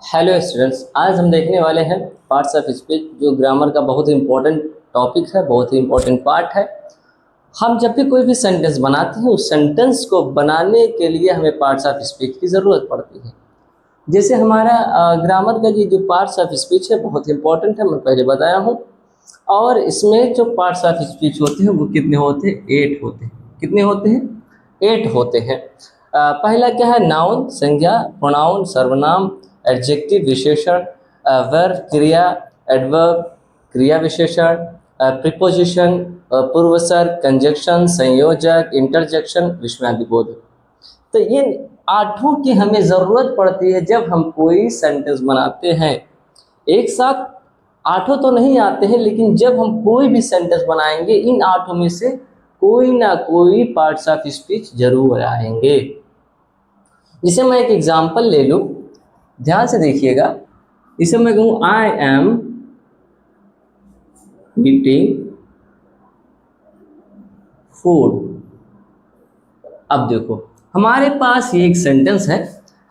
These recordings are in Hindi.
हेलो स्टूडेंट्स, आज हम देखने वाले हैं पार्ट्स ऑफ स्पीच, जो ग्रामर का बहुत ही इंपॉर्टेंट टॉपिक है, बहुत ही इंपॉर्टेंट पार्ट है। हम जब भी कोई भी सेंटेंस बनाते हैं, उस सेंटेंस को बनाने के लिए हमें पार्ट्स ऑफ स्पीच की ज़रूरत पड़ती है। जैसे हमारा ग्रामर का ये जो पार्ट्स ऑफ स्पीच है बहुत इंपॉर्टेंट है, मैं पहले बताया हूँ। और इसमें जो पार्ट्स ऑफ स्पीच होते हैं वो कितने होते हैं? 8 होते हैं। कितने होते हैं? 8 होते हैं। पहला क्या है? नाउन संज्ञा, प्रोनाउन सर्वनाम, एडजेक्टिव विशेषण, वर्ब क्रिया, एडवर्ब क्रिया विशेषण, प्रीपोजिशन पूर्वसर्ग, कंजक्शन संयोजक, इंटरजेक्शन, विस्मयादिबोधक। तो ये आठों की हमें ज़रूरत पड़ती है जब हम कोई सेंटेंस बनाते हैं। एक साथ आठों तो नहीं आते हैं, लेकिन जब हम कोई भी सेंटेंस बनाएंगे इन आठों में से कोई ना कोई पार्ट्स ऑफ स्पीच जरूर आएंगे। जिसे मैं एक एग्जांपल ले लूं, ध्यान से देखिएगा। इसे मैं कहूँ आई एम ईटिंग फूड। अब देखो, हमारे पास ये एक सेंटेंस है,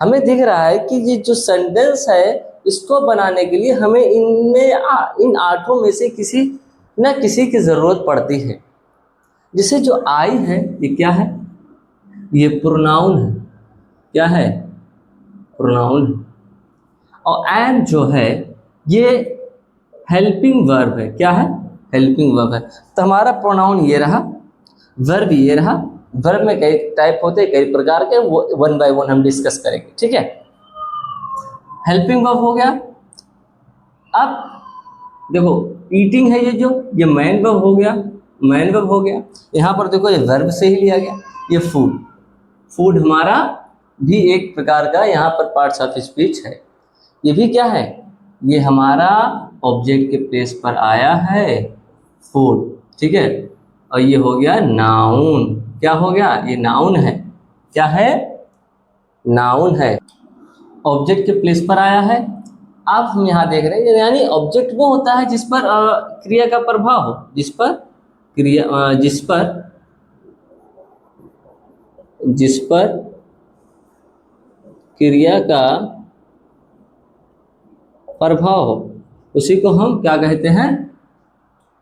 हमें दिख रहा है कि ये जो सेंटेंस है इसको बनाने के लिए हमें इन आठों में से किसी न किसी की ज़रूरत पड़ती है। जैसे जो आई है ये क्या है? ये प्रोनाउन है। क्या है? प्रोनाउन है। और एम जो है ये हेल्पिंग वर्ब है। क्या है? हेल्पिंग वर्ब है। तो हमारा प्रोनाउन ये रहा, वर्ब ये रहा। वर्ब में कई टाइप होते हैं, कई प्रकार के, वो वन बाय वन हम डिस्कस करेंगे। ठीक है, हेल्पिंग वर्ब हो गया। अब देखो, ईटिंग है ये मैन वर्ब हो गया। मैन वर्ब हो गया। यहाँ पर देखो ये वर्ब से ही लिया गया। ये फूड, फूड हमारा भी एक प्रकार का यहाँ पर पार्ट्स ऑफ स्पीच है। ये भी क्या है? ये हमारा ऑब्जेक्ट के प्लेस पर आया है, फूड। ठीक है, और ये हो गया नाउन। क्या हो गया? ये नाउन है। क्या है? नाउन है, ऑब्जेक्ट के प्लेस पर आया है। अब हम यहाँ देख रहे हैं, यानी ऑब्जेक्ट वो होता है जिस पर क्रिया का प्रभाव हो, जिस पर क्रिया का प्रभाव हो, उसी को हम क्या कहते हैं?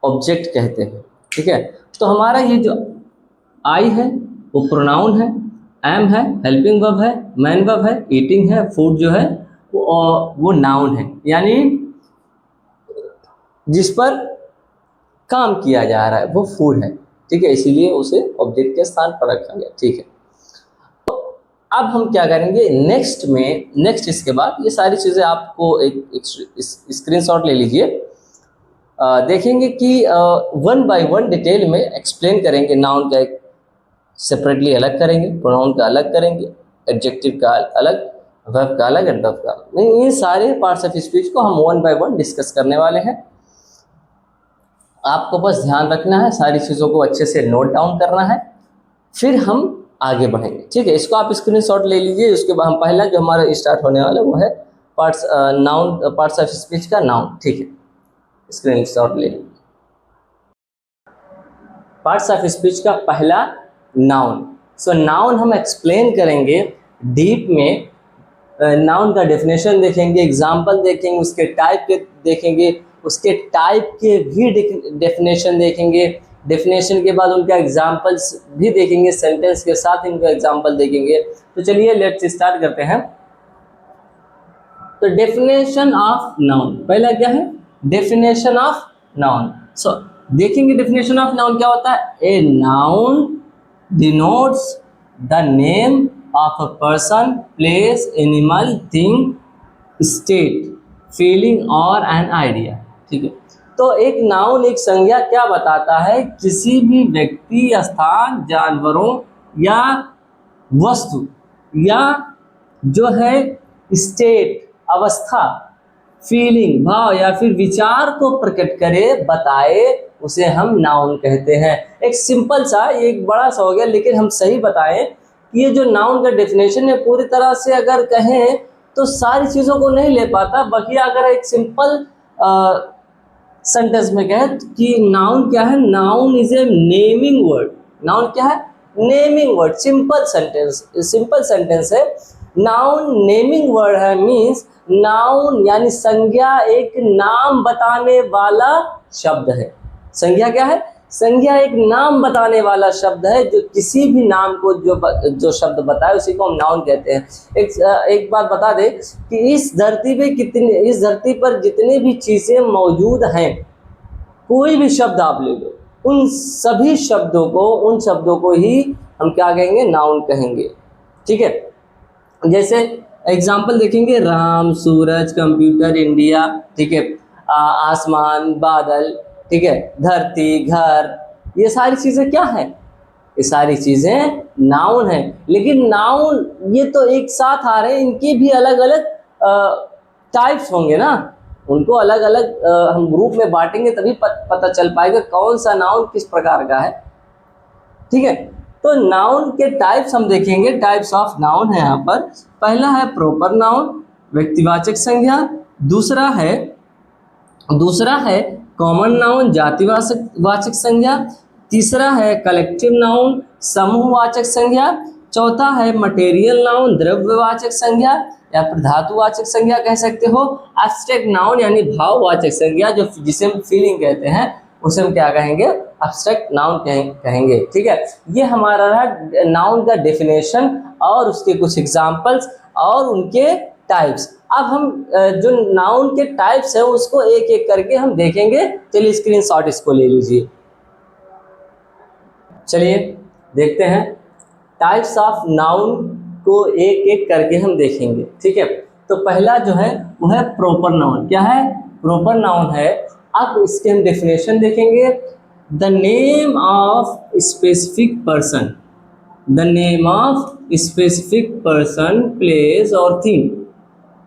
ऑब्जेक्ट कहते हैं। ठीक है, तो हमारा ये जो आई है वो प्रोनाउन है, एम है हेल्पिंग वर्ब है, मैन वर्ब है, ईटिंग है, फूड जो है वो नाउन है, यानी जिस पर काम किया जा रहा है वो फूड है। ठीक है, इसीलिए उसे ऑब्जेक्ट के स्थान पर रखा गया। ठीक है, तो अब हम क्या करेंगे नेक्स्ट इसके बाद ये सारी चीज़ें आपको एक स्क्रीनशॉट ले लीजिए। देखेंगे कि वन बाय वन डिटेल में एक्सप्लेन करेंगे। नाउन का एक सेपरेटली अलग करेंगे, प्रोनाउन का अलग करेंगे, एडजेक्टिव का अलग, वर्ब का अलग, एडवर्ब का अलग। इन सारे पार्ट्स ऑफ स्पीच को हम वन बाय वन डिस्कस करने वाले हैं। आपको बस ध्यान रखना है, सारी चीज़ों को अच्छे से नोट डाउन करना है, फिर हम आगे बढ़ेंगे। ठीक है, इसको आप स्क्रीनशॉट ले लीजिए। उसके बाद हम पहला जो हमारा स्टार्ट होने वाला वो है पार्ट्स ऑफ स्पीच का नाउन। ठीक है, स्क्रीनशॉट ले लीजिए। पार्ट्स ऑफ स्पीच का पहला नाउन। सो नाउन हम एक्सप्लेन करेंगे डीप में। नाउन का डेफिनेशन देखेंगे, एग्जाम्पल देखेंगे, उसके टाइप के देखेंगे, उसके टाइप के भी डेफिनेशन देखेंगे। डेफिनेशन के बाद उनका एग्जाम्पल्स भी देखेंगे, सेंटेंस के साथ इनका एग्जाम्पल देखेंगे। तो चलिए लेट्स स्टार्ट करते हैं। तो डेफिनेशन ऑफ नाउन, पहला क्या है? Definition of noun. सो देखेंगे डेफिनेशन ऑफ नाउन क्या होता है। A noun denotes the name of a person, place, animal, thing, state, feeling और एन आइडिया। ठीक है, तो एक नाउन, एक संज्ञा क्या बताता है? किसी भी व्यक्ति, स्थान, जानवरों या वस्तु या जो है स्टेट, अवस्था, फीलिंग, भाव या फिर विचार को प्रकट करे, बताए, उसे हम नाउन कहते हैं। एक सिंपल सा, एक बड़ा सा हो गया, लेकिन हम सही बताएं कि ये जो नाउन का डेफिनेशन है पूरी तरह से अगर कहें तो सारी चीज़ों को नहीं ले पाता। बाकी अगर एक सिंपल सेंटेंस में कहें कि नाउन क्या है, noun is a naming word. Noun क्या है? Naming word. सिंपल सेंटेंस है। नाउन नेमिंग वर्ड है, मीन्स नाउन यानी संज्ञा एक नाम बताने वाला शब्द है। संज्ञा क्या है? संज्ञा एक नाम बताने वाला शब्द है, जो किसी भी नाम को जो शब्द बताए उसी को हम नाउन कहते हैं। एक बात बता दे कि इस धरती पर जितनी भी चीज़ें मौजूद हैं, कोई भी शब्द आप ले लो, उन सभी शब्दों को, उन शब्दों को ही हम क्या कहेंगे? नाउन कहेंगे। ठीक है, जैसे एग्जाम्पल देखेंगे, राम, सूरज, कंप्यूटर, इंडिया, ठीक है, आसमान, बादल, ठीक है, धरती, घर, ये सारी चीज़ें क्या हैं? ये सारी चीज़ें नाउन हैं। लेकिन नाउन ये तो एक साथ आ रहे हैं, इनके भी अलग अलग टाइप्स होंगे ना, उनको अलग अलग हम ग्रुप में बांटेंगे तभी पता चल पाएगा कौन सा नाउन किस प्रकार का है। ठीक है, तो नाउन के टाइप्स हम देखेंगे, टाइप्स ऑफ नाउन है यहाँ पर। पहला है प्रॉपर नाउन, व्यक्तिवाचक संज्ञा। दूसरा है कॉमन नाउन, जातिवाचक संज्ञा। तीसरा है कलेक्टिव नाउन, समूहवाचक संज्ञा। चौथा है मटेरियल नाउन, द्रव्यवाचक संज्ञा या फिर धातुवाचक संज्ञा कह सकते हो। एब्स्ट्रैक्ट नाउन यानी भाववाचक संज्ञा, जो जिसे हम फीलिंग कहते हैं, उसे हम क्या कहेंगे? एब्स्ट्रैक्ट नाउन कहेंगे। ठीक है, ये हमारा रहा नाउन का डेफिनेशन और उसके कुछ एग्जांपल्स और उनके टाइप्स। अब हम जो नाउन के टाइप्स है उसको एक एक करके हम देखेंगे। चलिए स्क्रीनशॉट इसको ले लीजिए। चलिए देखते हैं टाइप्स ऑफ नाउन को एक एक करके हम देखेंगे। ठीक है, तो पहला जो है वो है प्रॉपर नाउन। क्या है? प्रॉपर नाउन है। अब इसके हम डेफिनेशन देखेंगे। The name of specific person, the name of specific person, place और थिंग।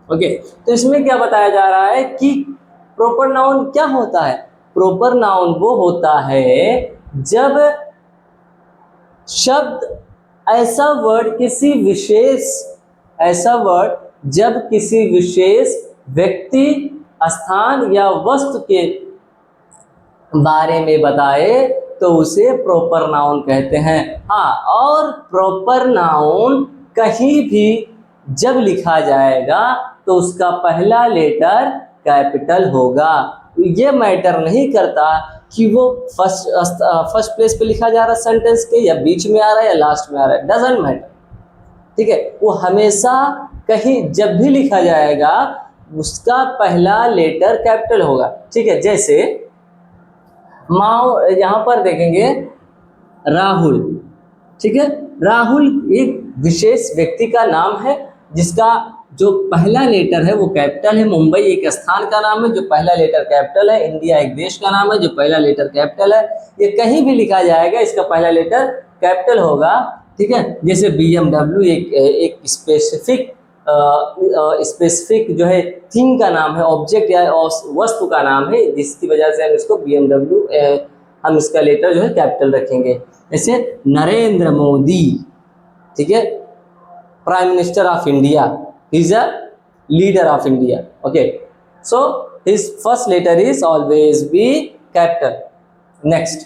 ओके, तो इसमें क्या बताया जा रहा है कि प्रॉपर नाउन क्या होता है? प्रॉपर नाउन वो होता है जब शब्द जब किसी विशेष व्यक्ति, स्थान या वस्तु के बारे में बताए तो उसे प्रॉपर नाउन कहते हैं। हाँ, और प्रॉपर नाउन कहीं भी जब लिखा जाएगा तो उसका पहला लेटर कैपिटल होगा। ये मैटर नहीं करता कि वो फर्स्ट प्लेस पे लिखा जा रहा है सेंटेंस के, या बीच में आ रहा है या लास्ट में आ रहा है, डजंट मैटर। ठीक है, वो हमेशा कहीं जब भी लिखा जाएगा उसका पहला लेटर कैपिटल होगा। ठीक है, जैसे यहाँ पर देखेंगे राहुल। ठीक है, राहुल एक विशेष व्यक्ति का नाम है जिसका जो पहला लेटर है वो कैपिटल है। मुंबई एक स्थान का नाम है जो पहला लेटर कैपिटल है। इंडिया एक देश का नाम है जो पहला लेटर कैपिटल है। ये कहीं भी लिखा जाएगा इसका पहला लेटर कैपिटल होगा। ठीक है, जैसे BMW एक स्पेसिफिक जो है थिंग का नाम है, ऑब्जेक्ट या वस्तु का नाम है, जिसकी वजह से हम इसको BMW हम इसका लेटर जो है कैपिटल रखेंगे। जैसे नरेंद्र मोदी, ठीक है, prime minister of India, he is a leader of India. Okay, so his first letter is always be capital. Next,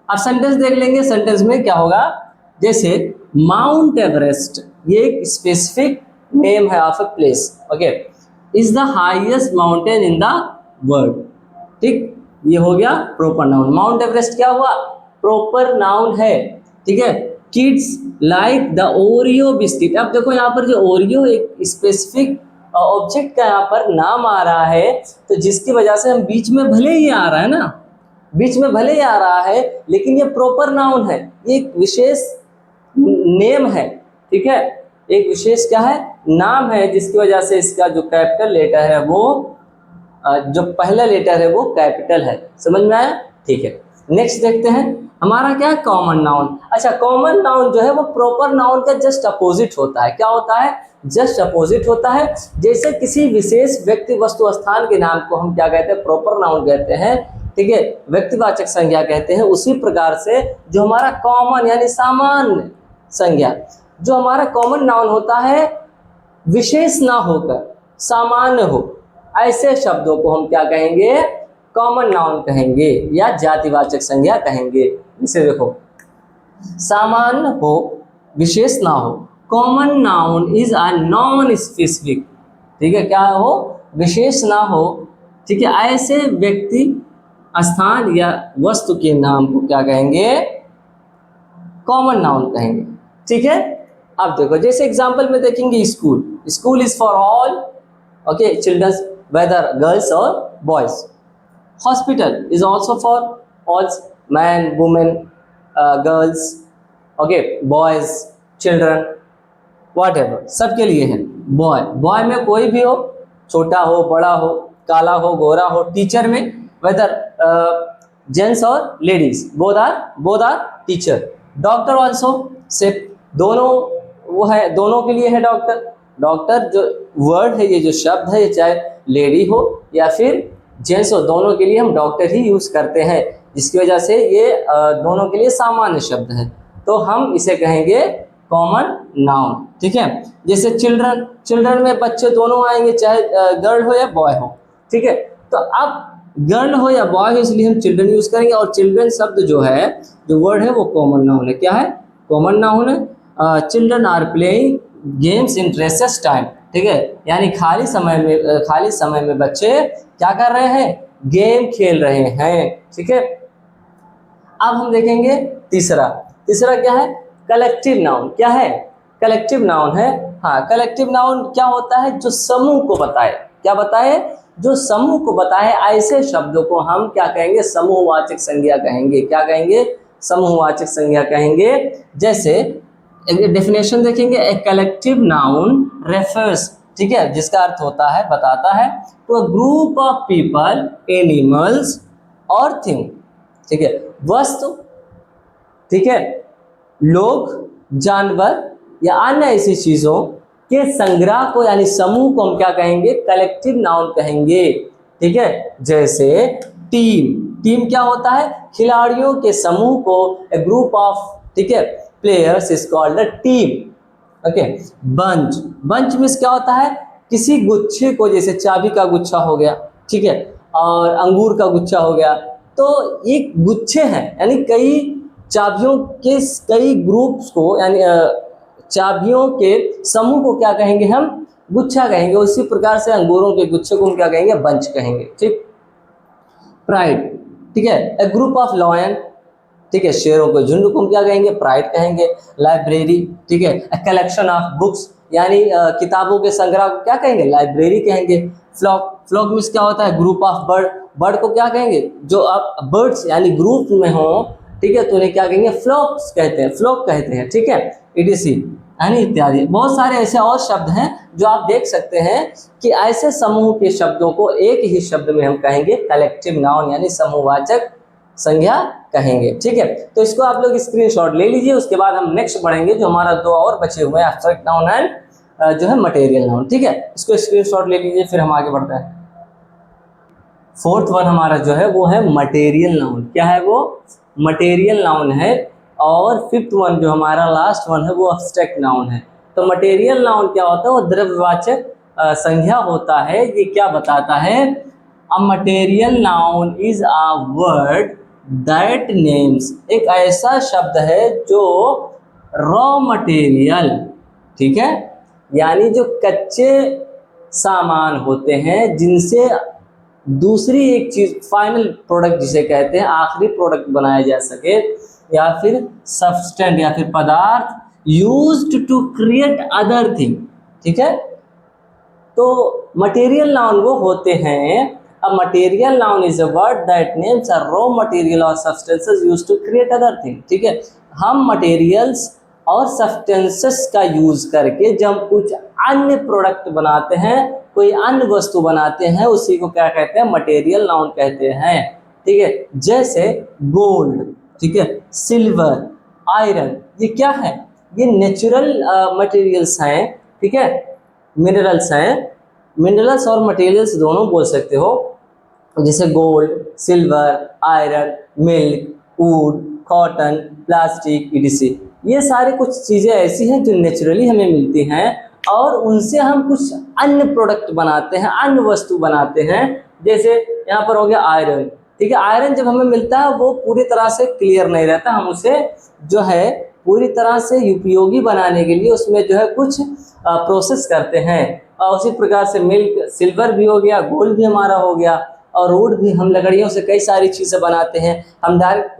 अब सेंटेंस देख लेंगे। सेंटेंस में क्या होगा? जैसे माउंट एवरेस्ट, ये एक स्पेसिफिक नेम है of a place. Okay, is the highest mountain in the world. ठीक, ये हो गया प्रॉपर नाउन। माउंट एवरेस्ट क्या हुआ? प्रॉपर नाउन है। ठीक है, kids like the Oreo biscuit. अब देखो यहाँ पर जो ओरियो एक स्पेसिफिक ऑब्जेक्ट का यहाँ पर नाम आ रहा है, तो जिसकी वजह से हम बीच में भले ही आ रहा है ना, बीच में भले ही आ रहा है, लेकिन ये प्रॉपर नाउन है, ये एक विशेष नेम है। ठीक है, एक विशेष क्या है? नाम है, जिसकी वजह से इसका जो कैपिटल लेटर है वो जो पहला लेटर है वो कैपिटल है। समझ में आया? ठीक है, नेक्स्ट देखते हैं हमारा क्या है? Common noun. अच्छा, कॉमन नाउन जो है वो प्रॉपर नाउन का जस्ट अपोजिट होता है। क्या होता है? जस्ट अपोजिट होता है। जैसे किसी विशेष व्यक्ति, वस्तु, स्थान के नाम को हम क्या कहते हैं? प्रॉपर नाउन कहते हैं। ठीक है, व्यक्तिवाचक संज्ञा कहते हैं। उसी प्रकार से जो हमारा कॉमन यानी सामान्य संज्ञा, जो हमारा कॉमन नाउन होता है, विशेष ना होकर सामान्य हो, ऐसे शब्दों को हम क्या कहेंगे? कॉमन नाउन कहेंगे या जातिवाचक संज्ञा कहेंगे। इसे देखो, सामान्य हो, विशेष ना हो, common noun is a non specific, ठीक है, क्या हो, विशेष ना हो, ठीक है, ऐसे व्यक्ति, स्थान या वस्तु के नाम को क्या कहेंगे, कॉमन नाउन कहेंगे, ठीक है। अब देखो जैसे एग्जांपल में देखेंगे school, school is for all, okay, childrens, whether girls और boys. Hospital is also for all, man, women, girls, okay, boys, children, whatever, सबके लिए है। बॉय, बॉय में कोई भी हो, छोटा हो, बड़ा हो, काला हो, गोरा हो। टीचर में वेदर जेंट्स और ladies, both are teacher. Doctor also, सिर्फ दोनों, वो है, दोनों के लिए है डॉक्टर। डॉक्टर जो वर्ड है, ये जो शब्द है, ये चाहे लेडी हो या फिर जेंट्स हो, दोनों के लिए हम डॉक्टर ही यूज करते हैं, जिसकी वजह से ये दोनों के लिए सामान्य शब्द है, तो हम इसे कहेंगे कॉमन नाउन, ठीक है। जैसे चिल्ड्रन, चिल्ड्रन में बच्चे दोनों आएंगे, चाहे गर्ल हो या बॉय हो, ठीक है। तो अब गर्ल हो या बॉय हो, इसलिए हम चिल्ड्रन यूज करेंगे, और चिल्ड्रन शब्द जो है, जो वर्ड है, वो कॉमन नाउन है। क्या है, कॉमन नाउन है। Children are playing games in recess time, ठीक है, यानी खाली समय में बच्चे क्या कर रहे हैं, गेम खेल रहे हैं, ठीक है। अब हम देखेंगे तीसरा क्या है, कलेक्टिव नाउन। क्या है, कलेक्टिव नाउन है। हाँ, कलेक्टिव नाउन क्या होता है, जो समूह को बताए, क्या बताए, जो समूह को बताए, ऐसे शब्दों को हम क्या कहेंगे, समूहवाचक संज्ञा कहेंगे। क्या कहेंगे, समूहवाचक संज्ञा कहेंगे। जैसे एक डेफिनेशन देखेंगे, ए कलेक्टिव नाउन रेफर्स, ठीक है, जिसका अर्थ होता है, बताता है, तो ग्रुप ऑफ पीपल, एनिमल्स और थिंग, ठीक है, वस्तु, ठीक है, लोग, जानवर या अन्य ऐसी चीजों के संग्रह को, यानी समूह को हम क्या कहेंगे, कलेक्टिव नाउन कहेंगे, ठीक है। जैसे टीम, टीम क्या होता है, खिलाड़ियों के समूह को, ए ग्रुप ऑफ, ठीक है, players is called a team. Okay, bunch, bunch means क्या होता है, किसी गुच्छे को, जैसे चाबी का गुच्छा हो गया, ठीक है, और अंगूर का गुच्छा हो गया, तो ये गुच्छे हैं, यानी कई चाबियों के कई ग्रुप्स को, यानी चाबियों के समूह को क्या कहेंगे, हम गुच्छा कहेंगे। उसी प्रकार से अंगूरों के गुच्छे को हम क्या कहेंगे, बंच कहेंगे, ठीक। प्राइड, ठीक है, ए ग्रुप ऑफ लॉयन, ठीक है, शेरों को, झुंड को हम क्या कहेंगे, प्राइड कहेंगे। लाइब्रेरी, ठीक है, ए कलेक्शन ऑफ बुक्स, यानी किताबों के संग्रह को क्या कहेंगे, लाइब्रेरी कहेंगे। फ्लॉक, फ्लॉक मीन्स क्या होता है, ग्रुप ऑफ बर्ड, बर्ड को क्या कहेंगे, जो अब बर्ड्स यानी ग्रुप में हो, ठीक है, तो उन्हें क्या कहेंगे, फ्लॉक्स कहते हैं, फ्लॉक कहते हैं, ठीक है, ईटीसी, यानी इत्यादि। बहुत सारे ऐसे और शब्द हैं जो आप देख सकते हैं कि ऐसे समूह के शब्दों को एक ही शब्द में हम कहेंगे कलेक्टिव नाउन, यानी समूहवाचक संज्ञा कहेंगे, ठीक है। तो इसको आप लोग स्क्रीनशॉट ले लीजिए। उसके बाद हम नेक्स्ट बढ़ेंगे, जो हमारा दो और बचे हुए हैं, एब्स्ट्रैक्ट नाउन एंड जो है मटेरियल नाउन, ठीक है। इसको स्क्रीनशॉट ले लीजिए, फिर हम आगे बढ़ते हैं। फोर्थ वन हमारा जो है वो है मटेरियल नाउन। क्या है वो, मटेरियल नाउन है। और फिफ्थ वन जो हमारा लास्ट वन है वो एब्स्ट्रैक्ट नाउन है। तो मटेरियल नाउन क्या होता है, वो द्रव्यवाचक संज्ञा होता है। ये क्या बताता है, अ material noun is a word that names, एक ऐसा शब्द है जो रॉ मटेरियल, ठीक है, यानी जो कच्चे सामान होते हैं, जिनसे दूसरी एक चीज, फाइनल प्रोडक्ट जिसे कहते हैं, आखिरी प्रोडक्ट बनाया जा सके, या फिर सब्सटेंट या फिर पदार्थ used to create other thing, ठीक है। तो मटेरियल नाउन वो होते हैं, a material noun is a word that names a raw material और substances used to create other thing, ठीक है। हम मटेरियल्स और सब्सटेंसेस का यूज करके जब कुछ अन्य प्रोडक्ट बनाते हैं, कोई अन्य वस्तु बनाते हैं, उसी को क्या कहते हैं, मटेरियल नाउन कहते हैं, ठीक है। जैसे गोल्ड, ठीक है, सिल्वर, आयरन, ये क्या है, ये नेचुरल मटेरियल्स हैं, ठीक है, मिनरल्स हैं। मिनरल्स और मटेरियल्स दोनों बोल सकते हो, जैसे gold, silver, iron, milk, would, cotton, plastic, etc. ये सारे कुछ चीज़ें ऐसी हैं जो नेचुरली हमें मिलती हैं, और उनसे हम कुछ अन्य प्रोडक्ट बनाते हैं, अन्य वस्तु बनाते हैं। जैसे यहाँ पर हो गया आयरन, ठीक है। आयरन जब हमें मिलता है वो पूरी तरह से क्लियर नहीं रहता, हम उसे जो है पूरी तरह से उपयोगी बनाने के लिए उसमें जो है कुछ प्रोसेस करते हैं। और उसी प्रकार से मिल्क, सिल्वर भी हो गया, गोल्ड भी हमारा हो गया, और वुड भी, हम लकड़ियों से कई सारी चीज़ें बनाते हैं। हम डायरेक्ट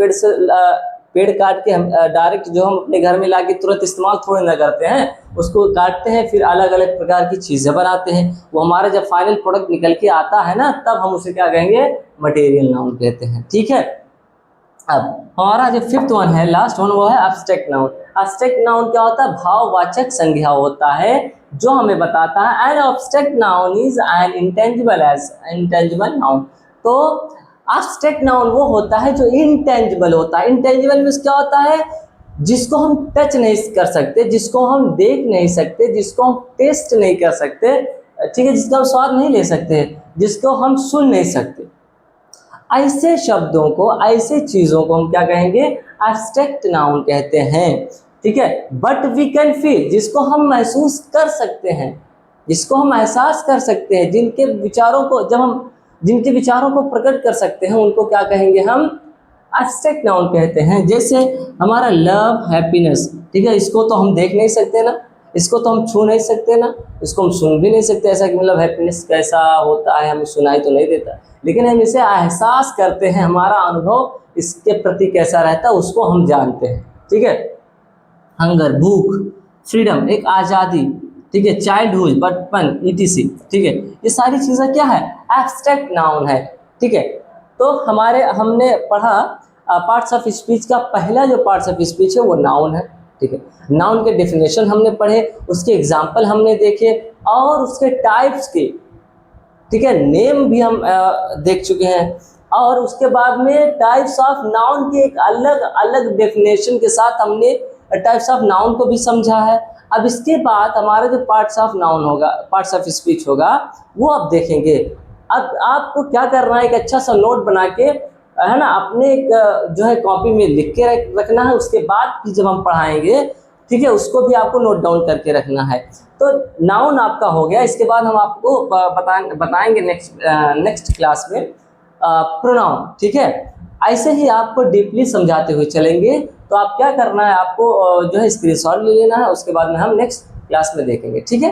पेड़ काट के हम डायरेक्ट जो हम अपने घर में लाके तुरंत इस्तेमाल थोड़े ना करते हैं, उसको काटते हैं, फिर अलग अलग प्रकार की चीज़ें बनाते हैं। वो हमारा जब फाइनल प्रोडक्ट निकल के आता है ना, तब हम उसे क्या कहेंगे, मटेरियल नाउन कहते हैं। ठीक है, अब हमारा जो फिफ्थ वन है, लास्ट वन, वो है एब्स्ट्रैक्ट नाउन। एब्स्ट्रैक्ट नाउन क्या होता है, भाववाचक संज्ञा होता है जो हमें बताता है an abstract noun is an intangible as intangible noun. तो एब्स्ट्रैक्ट नाउन वो होता है जो इंटेंजिबल होता है। इंटेंजिबल मींस क्या होता है, जिसको हम टच नहीं कर सकते, जिसको हम देख नहीं सकते, जिसको हम टेस्ट नहीं कर सकते, ठीक है, जिसका हम स्वाद नहीं ले सकते, जिसको हम सुन नहीं सकते, ऐसे शब्दों को, ऐसे चीज़ों को हम क्या कहेंगे, एब्स्ट्रैक्ट नाउन कहते हैं। ठीक है, बट वी कैन फील, जिसको हम महसूस कर सकते हैं, जिसको हम एहसास कर सकते हैं, जिनके विचारों को, जब हम जिनके विचारों को प्रकट कर सकते हैं, उनको क्या कहेंगे, हम एब्स्ट्रैक्ट नाउन कहते हैं। जैसे हमारा लव, हैप्पीनेस, ठीक है, इसको तो हम देख नहीं सकते ना, इसको तो हम छू नहीं सकते ना, इसको हम सुन भी नहीं सकते, ऐसा कि मतलब हैप्पीनेस कैसा होता है हमें सुनाई तो नहीं देता, लेकिन हम इसे एहसास करते हैं, हमारा अनुभव इसके प्रति कैसा रहता है उसको हम जानते हैं। ठीक है, हंगर, भूख, फ्रीडम, एक आज़ादी, ठीक है, चाइल्डहुड, बचपन, ईटीसी, ठीक है, ये सारी चीज़ें क्या है, एब्स्ट्रैक्ट नाउन है। ठीक है, तो हमने पढ़ा पार्ट्स ऑफ स्पीच का पहला जो पार्ट्स ऑफ स्पीच है वो नाउन है। ठीक है, नाउन के डेफिनेशन हमने पढ़े, उसके एग्जाम्पल हमने देखे, और उसके टाइप्स के, ठीक है, नेम भी हम देख चुके हैं, और उसके बाद में टाइप्स ऑफ नाउन के एक अलग अलग डेफिनेशन के साथ हमने टाइप्स ऑफ नाउन को भी समझा है। अब इसके बाद हमारा जो पार्ट्स ऑफ नाउन होगा, पार्ट्स ऑफ स्पीच होगा, वो अब देखेंगे। अब आपको क्या करना है, एक अच्छा सा नोट बना के, है ना, अपने एक जो है कॉपी में लिख के रखना है। उसके बाद भी जब हम पढ़ाएंगे, ठीक है, उसको भी आपको नोट डाउन करके रखना है। तो नाउन आपका हो गया। इसके बाद हम आपको बताएंगे नेक्स्ट क्लास में प्रोनाउन। ठीक है, ऐसे ही आपको डीपली समझाते हुए चलेंगे। तो आप क्या करना है, आपको जो है स्क्रीनशॉट ले लेना है, उसके बाद में हम नेक्स्ट क्लास में देखेंगे। ठीक है।